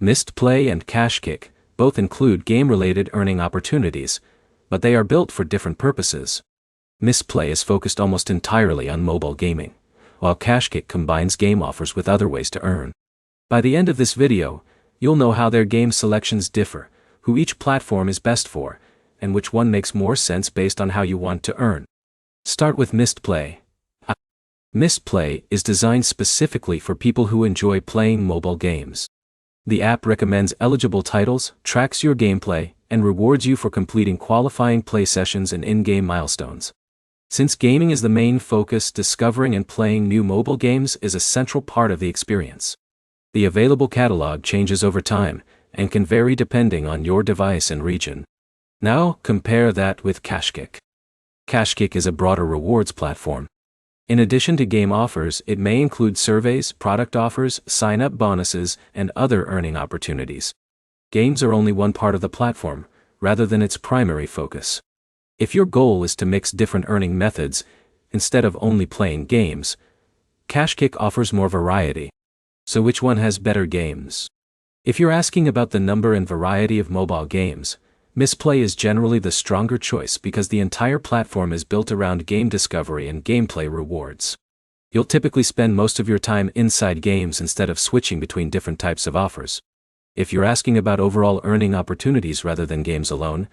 Mistplay and KashKick both include game-related earning opportunities, but they are built for different purposes. Mistplay is focused almost entirely on mobile gaming, while KashKick combines game offers with other ways to earn. By the end of this video, you'll know how their game selections differ, who each platform is best for, and which one makes more sense based on how you want to earn. Start with Mistplay. Mistplay is designed specifically for people who enjoy playing mobile games. The app recommends eligible titles, tracks your gameplay, and rewards you for completing qualifying play sessions and in-game milestones. Since gaming is the main focus, discovering and playing new mobile games is a central part of the experience. The available catalog changes over time, and can vary depending on your device and region. Now, compare that with KashKick. KashKick is a broader rewards platform. In addition to game offers, it may include surveys, product offers, sign-up bonuses, and other earning opportunities. Games are only one part of the platform, rather than its primary focus. If your goal is to mix different earning methods, instead of only playing games, KashKick offers more variety. So which one has better games? If you're asking about the number and variety of mobile games, Mistplay is generally the stronger choice because the entire platform is built around game discovery and gameplay rewards. You'll typically spend most of your time inside games instead of switching between different types of offers. If you're asking about overall earning opportunities rather than games alone,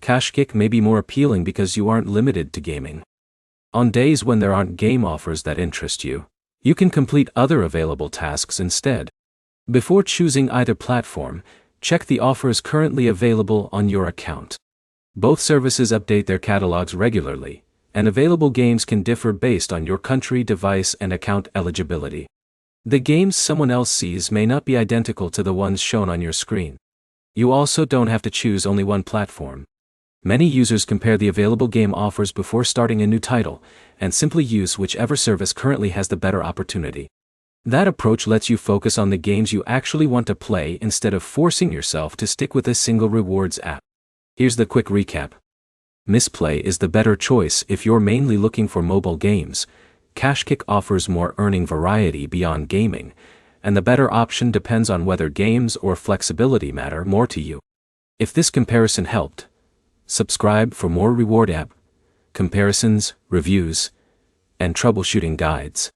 KashKick may be more appealing because you aren't limited to gaming. On days when there aren't game offers that interest you, you can complete other available tasks instead. Before choosing either platform, check the offers currently available on your account. Both services update their catalogs regularly, and available games can differ based on your country, device, and account eligibility. The games someone else sees may not be identical to the ones shown on your screen. You also don't have to choose only one platform. Many users compare the available game offers before starting a new title, and simply use whichever service currently has the better opportunity. That approach lets you focus on the games you actually want to play instead of forcing yourself to stick with a single rewards app. Here's the quick recap. Mistplay is the better choice if you're mainly looking for mobile games. KashKick offers more earning variety beyond gaming, and the better option depends on whether games or flexibility matter more to you. If this comparison helped, subscribe for more reward app comparisons, reviews, and troubleshooting guides.